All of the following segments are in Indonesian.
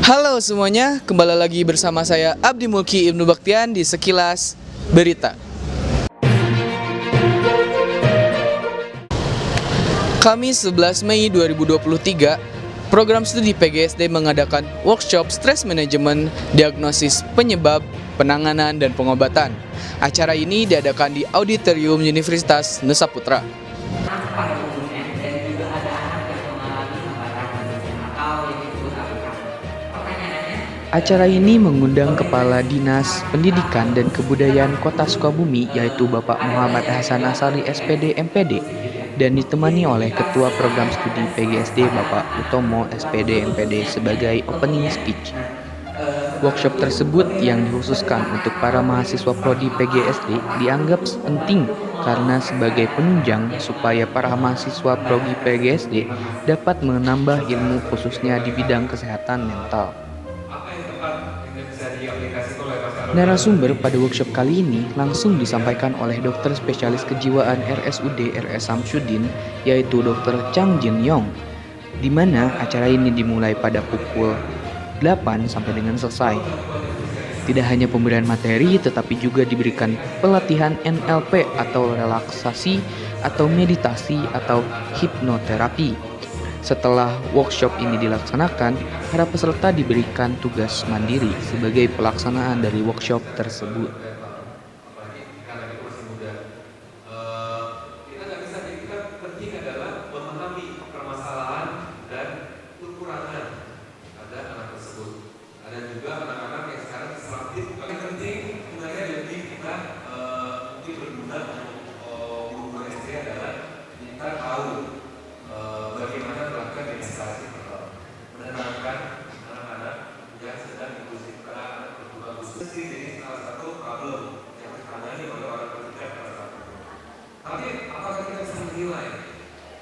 Halo semuanya, kembali lagi bersama saya Abdi Mulki Ibnu Baktian di Sekilas Berita. Kamis 11 Mei 2023, program studi PGSD mengadakan workshop stress management, diagnosis penyebab, penanganan, dan pengobatan. Acara ini diadakan di Auditorium Universitas Nusa Putra. Pada umumnya dan juga ada anak yang mengalami hambatan atau yang disebut APK. Pertanyaannya, Acara ini mengundang Kepala Dinas Pendidikan dan Kebudayaan Kota Sukabumi yaitu Bapak Muhammad Hasan Asari SPD MPD dan ditemani oleh Ketua Program Studi PGSD Bapak Utomo SPD MPD sebagai opening speech. Workshop tersebut yang dikhususkan untuk para mahasiswa prodi PGSD dianggap penting karena sebagai penunjang supaya para mahasiswa prodi PGSD dapat menambah ilmu khususnya di bidang kesehatan mental. Narasumber pada workshop kali ini langsung disampaikan oleh dokter spesialis kejiwaan RSUD RS Samsudin yaitu Dr. Chang Jin Yong, di mana acara ini dimulai pada pukul 8 sampai dengan selesai. Tidak hanya pemberian materi tetapi juga diberikan pelatihan NLP atau relaksasi atau meditasi atau hipnoterapi. Setelah workshop ini dilaksanakan, para peserta diberikan tugas mandiri sebagai pelaksanaan dari workshop tersebut. Kita nggak bisa, kita penting adalah memahami permasalahan dan kekurangan pada anak tersebut. Ada juga anak-anak yang sekarang disruptif. Yang penting sebenarnya lebih kita mungkin berguna untuk guru SD adalah kita tahu bagaimana melakukan administrasi menenangkan anak-anak yang sedang dibutuhkan kebutuhan khusus. Jadi salah satu problem yang ditangani oleh orang tua pada saat itu. Tapi apakah kita bisa menilai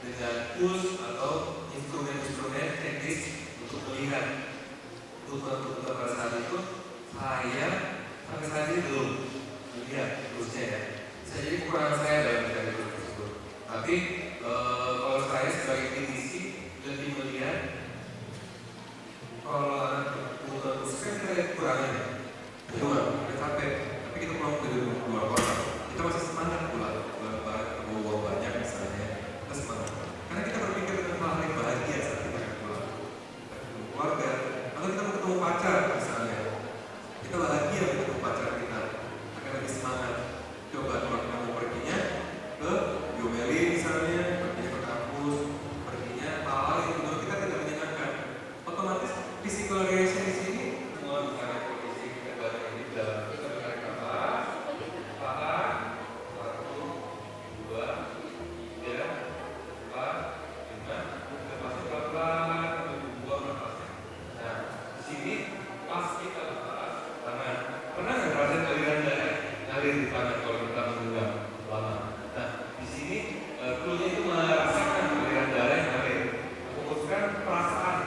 dengan tools atau instrumen-instrumen teknis untuk melihat kebutuhan pada saat itu? Saya sampai saat ini belum melihat toolsnya ya. Bisa jadi kekurangan saya dalam mencari tools tersebut. Tapi kalau saya sebagai klinisi lebih melihat kalau anak kebutuhan khusus kan kita lihat kekurangannya. Kedua, kita capek, tapi kita pulang ke luar kota. Kita masih semangat pulang bawa banyak misalnya, kita semangat. Karena kita berpikir dengan hal yang bahagia saat kita akan pulang. Kita ketemu keluarga, atau kita mau ketemu pacar misalnya. Kita bahagia ketemu pacar kita, akan lebih semangat. Coba kalau kita mau perginya ke Yomeli misalnya, perginya ke kampus, perginya hal-hal yang menurut kita tidak menyenangkan. Otomatis physical reaction di sini semua misalnya kondisi kita badan ini dalam kita menarik nafas, tahan, 1, 2, 3, 4, 5, lepasnya pelan-pelan, buang nafasnya. Nah, di sini pas kita lepas tangan, pernah nggak ngerasain aliran darah ngalir di tangan kalau kita menunggang lama? Nah, di sini toolnya itu merasakan aliran darah yang ngalir, fokuskan perasaan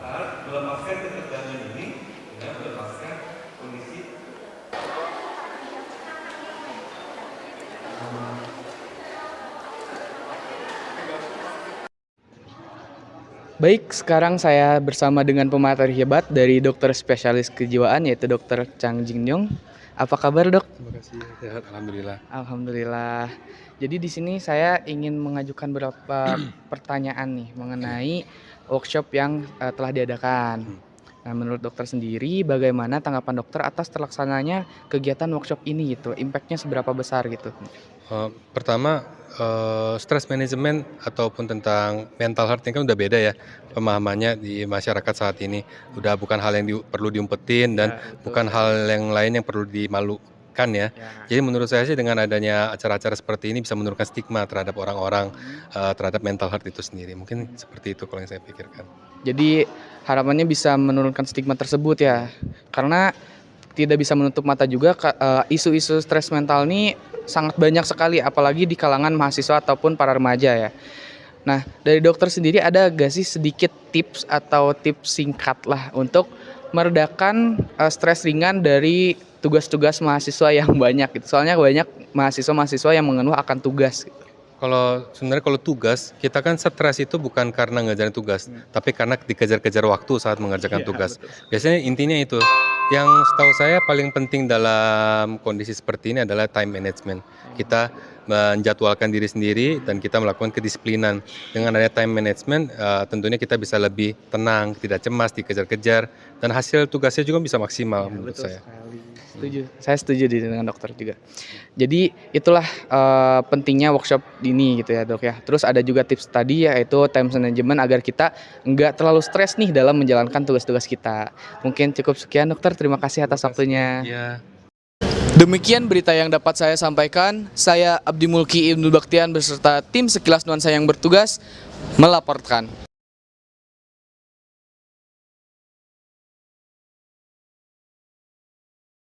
saat melepaskan ketegangan ini dengan melepaskan kondisi. Baik, sekarang saya bersama dengan pemateri hebat dari dokter spesialis kejiwaan yaitu Dr. Chang Jin Yong. Apa kabar, Dok? Terima kasih, sehat, alhamdulillah. Alhamdulillah. Jadi di sini saya ingin mengajukan beberapa pertanyaan nih mengenai workshop yang telah diadakan. Nah, menurut dokter sendiri, bagaimana tanggapan dokter atas terlaksananya kegiatan workshop ini gitu? Impact-nya seberapa besar gitu? Pertama, stress management ataupun tentang mental health ini kan udah beda ya pemahamannya di masyarakat saat ini. Udah bukan hal yang perlu diumpetin dan bukan hal yang lain yang perlu dimalukan ya. Jadi menurut saya sih dengan adanya acara-acara seperti ini bisa menurunkan stigma terhadap orang-orang terhadap mental health itu sendiri. Mungkin seperti itu kalau yang saya pikirkan. Jadi harapannya bisa menurunkan stigma tersebut ya. Karena tidak bisa menutup mata juga isu-isu stres mental ini sangat banyak sekali apalagi di kalangan mahasiswa ataupun para remaja ya. Nah, dari dokter sendiri ada gak sih sedikit tips atau tips singkat lah untuk meredakan stres ringan dari tugas-tugas mahasiswa yang banyak gitu. Soalnya banyak mahasiswa-mahasiswa yang mengeluh akan tugas gitu. Sebenarnya kalau tugas, kita kan stres itu bukan karena ngerjain tugas, tapi karena dikejar-kejar waktu saat mengerjakan tugas. Biasanya intinya itu. Yang setahu saya paling penting dalam kondisi seperti ini adalah time management. Kita menjadwalkan diri sendiri dan kita melakukan kedisiplinan. Dengan adanya time management, tentunya kita bisa lebih tenang, tidak cemas, dikejar-kejar, dan hasil tugasnya juga bisa maksimal menurut saya. Setuju, saya setuju dengan dokter juga. Jadi itulah pentingnya workshop ini gitu ya dok ya. Terus ada juga tips tadi yaitu time management agar kita nggak terlalu stres nih dalam menjalankan tugas-tugas kita. Mungkin cukup sekian dokter, terima kasih atas waktunya. Ya. Demikian berita yang dapat saya sampaikan. Saya Abdi Mulki Ibnu Baktian beserta tim Sekilas Nuansa yang bertugas melaporkan.